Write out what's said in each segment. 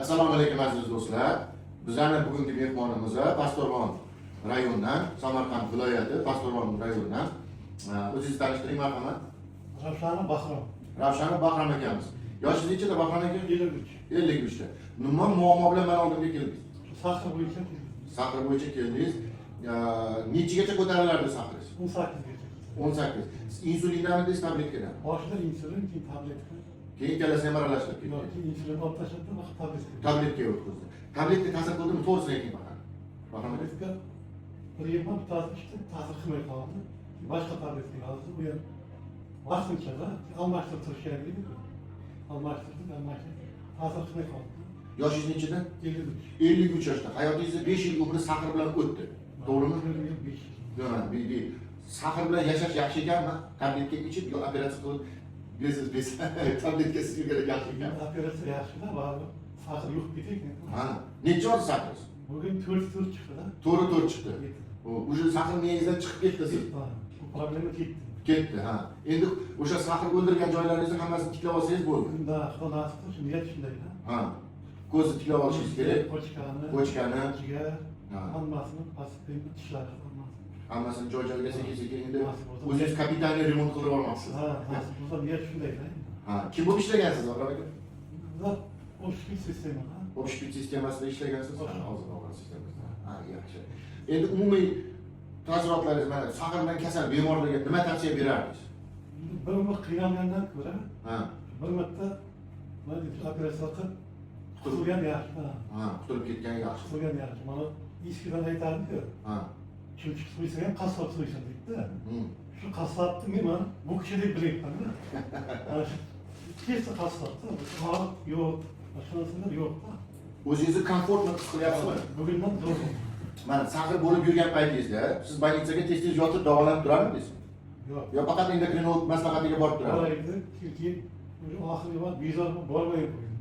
Assalomu alaykum aziz do'stlar. Bizlarning bugungi mehmonimiz Pastdarg'om rayonidan, Samarqand viloyati Pastdarg'om rayonidan. O'zingizni tanishtiring marhamat. Ravshana Bahrom. Ravshana Bahrom akamiz. Yoshingiz nechida Bahrom aka? 53. 53 ta. Nima muammo bilan men oldimga keldingiz? Sakra bo'yicha Sakra bo'yicha keldingiz. Nechigacha ko'tarilardi sakrangiz? 18 gacha. 18. Insulindanmi, tabletkadan? Boshida insulin, keyin tabletka. Keyin ikkalasini ham aralashtirib ketdi. Yoki insulin olib tashladi, vaqt tabletka. Tabletga o'tkazdi. Tabletga ta'sir qildimi? To'g'risini ayting bakalım. Tabletka bir yildan bittasi ishda ta'sir qilmay qoldi. Boshqa tabletka yozdi. Bu ham vaqtinchada almashtirib turish kerak edi. Almashtirdik. Ta'sir qilmay qoldi. Yoshingiz nechida? 53. 53 yoshda. Hayotingizda 5 yil umri sakr bilan o'tdi. To'g'rimi? 5 yil. Yo'q, sakr bilan yashash yaxshi ekanmi? Tabletka ichib yo operatsiya qilib besiz tabletkasiz yurgan yaxshi ekanmi? Operatsiya yaxshi-da, baribir sakr yo'q ketdi. Ha, necha oz sakringiz? Bugün 4 çıktı. To'g'ri chiqdi. O'sha sakr miyangizdan chiqib ketdi siz. Bu problemi gitti. Ketdi, ha. Endi o'sha sakr o'ldirgan joylaringizni hammasini tiklab olsangiz bo'ldi. Bunda Xudo nasib qilsa niyat shunday. Ha. Ko'zni tiklab olishingiz kerak. Ko'chkani, jigar, hammasini pastdan tishlari hammasini joy-joyiga sekin-sekin endi o'zingiz kapitalniy remont qilib olmoqchisiz. Ha, nasib qilsa niyat shunday. Ha, kim bo'lib ishlagansiz, Bahrom aka? O'shpit sistema. O'shpit sistemasida ishlagansiz? Hozir o'g'il sistemasida. Ha, yaxshi. Endi umumiy taassurotlaringiz, mana sakr bilan kasal bemorlarga nima tavsiya berardingiz? Bir umr qiynalgandan ko'ra, Ha. bir marta mana operatsiya qilib qutulgan yaxshi. Ha, qutulib ketgan yaxshi. Qutulgan yaxshi. Mana eskidan aytardi-ku. Ha. Chumchuq so'ysa ham qassob so'ysin deydi. Shu qassobni men bu kishi deb bilayman. Ana shu kesa qassobda yo'q, boshqasida yo'q. O'zingizni komfortni his qilyapsizmi? Bugundan to'g'ri. Mana sakr bo'lib yurgan paytingizda siz больницаga tez-tez yotib davolanib turardingiz? Yo'q. Yo faqat endokrinolog maslahatiga borib turardingiz? Boraydi, keyin oxirgi vaqt bezor bormay qo'ydim.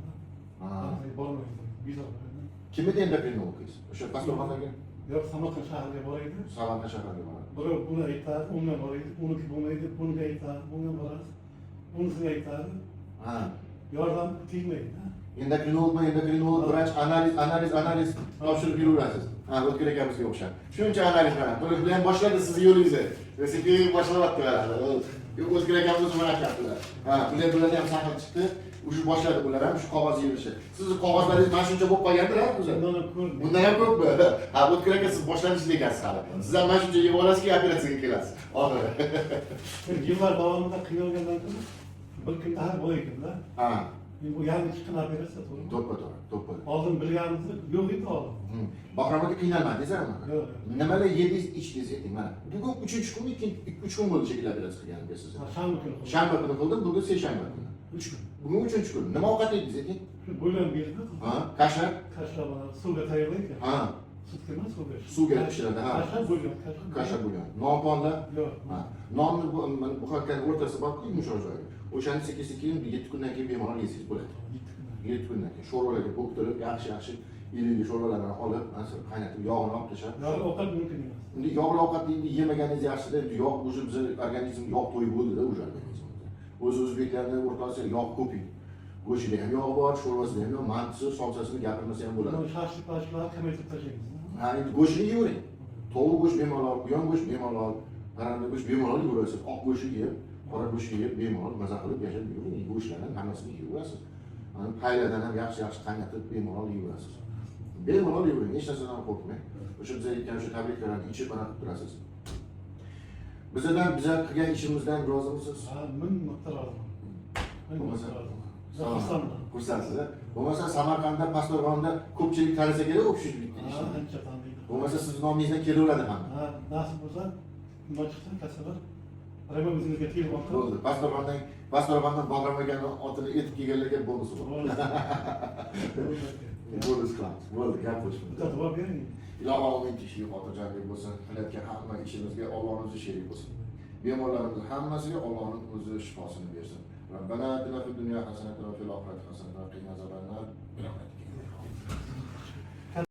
Ha. Bormaydi, bezor qo'ydim. Kim edi endokrinologingiz? O'sha Pastdarg'omdagi Yo'q, Samarqand shahriga boraydi. Samarqand shahriga boradi. Birov buni aytadi, unga boraydi, uniki bo'lmaydi, bunga aytadi, bunga boradi, bunisiga aytadi. Ha. Yordam tegmaydi. Endokrinolog, vrach, analiz topshirib yuraverasiz. Ha, O'tkir akamizga o'xshab. Shuncha analiz bilan. Bular bilan boshladi sizni yo'lingizni. Sekin boshlayapti. O'tkir akamiz o'zi murakkablar. Ha, bular ham sakr chiqdi. Shu boshladi bular ham shu qog'oz yig'ilishi. Sizni qog'ozlaringiz mana shuncha bo'lib qolgandir-a o'zi. Bundan ham ko'pmi? Ha, O'tkir aka siz boshlanishingiz ekansiz hali. Siz ham mana shuncha yeb olasizki, operatsiyaga kelasiz. Oxiri. Yillar davomida qiynalgandan keyin bir kunda har bo'laydi-da. Ha. Bu yangi chiqqan operatsiya to'g'rimi? To'ppa. Oldin bilganimiz yo'q edi oldin. Bahrom aka qiynalmadingizmi? Yo'q. Nimalar yedingiz, ichdingiz ayting mana. Bugun 3-kunmi, 2-3 kun bo'ldi shekilli operatsiya qilganingiz siz. Shanba kuni qildim. Shanba kuni qildim, bugun seshanba kuni. 3 kun. Bugun 3-kun. Nima ovqat yedingiz ayting? Shu bo'lan berdi. Ha, kasha? Kasha bilan suvga tayyorlaydi. Ha, Sutga emas, suvga. suvga pishiradi, ha. Kasha bo'lgan, Kasha bo'lgan. Non-ponda? Yo'q. Ha. Nonni bu hakkan o'rtasi bor-ku, yumshoq joyi. O'shani sekin-sekin 7 kundan keyin bemalol yesangiz bo'ladi. 7 kundan keyin sho'rvalarga bo'ktirib, yaxshi ilgili sho'rvalarni olib, qaynatib, yog'ini olib tashlab. Yog'li ovqat mumkin emas. Endi yog'li ovqatni yemaganingiz yaxshi-da, endi yog' o'zi bizning organizm yog' to'yib bo'ldi-da o'sha organizmda. O'z o'zbeklarning o'rtasida yog' ko'paydi. Go'shtida ham yog' bor, sho'rvasida ham yog', mantisi, solsasini gapirmasa ham bo'ladi. Shashlik-pashliklar kamaytirib tashlaymiz. Ha, endi go'shtni yeyavering. Tovuq go'sht bemalol, quyon go'sht bemalol, parranda go'sht bemalol yeyverasiz. Oq go'sht yeb, qora go'sht yeb, bemalol maza qilib yashab yuravering. Go'shtlardan hammasini yeyverasiz. Mana payladan ham yaxshi qaynatib bemalol yeyverasiz. Bemalol yeyvering, hech narsadan qo'rqmang. O'sha biz aytgan shu tabletkalarni ichib mana qilib turasiz. Biz qilgan ishimizdan rozimisiz? Ha, men muhtaroman. Xursandsiz. Bo'lmasa Samarqandda, Pastdarg'omda ko'pchilik tanisa kerak o'xshaydi bitta ishni. Ancha taniydi. Bo'lmasa siz nomingizdan kelaveradi hamma. Ha, nasib bo'lsa, nima chiqsa kasalar Raymo o'zingizga telefon qilib. Bo'ldi. Pastdarg'omdan Bahrom akani otini etib kelganlarga bonusi bor. Bonus qilamiz. Bo'ldi, gap qo'shib. Duo bering. Ilohim tinchlik, xotirjamlik bo'lsin. Qilayotgan hamma ishimizga Allohning o'zi sherik bo'lsin. Bemorlarimiz hammasiga Allohning o'zi shifosini bersin. Rabbana atina fid dunya hasanatan va fil oxirati hasanatan va qina azoban nar.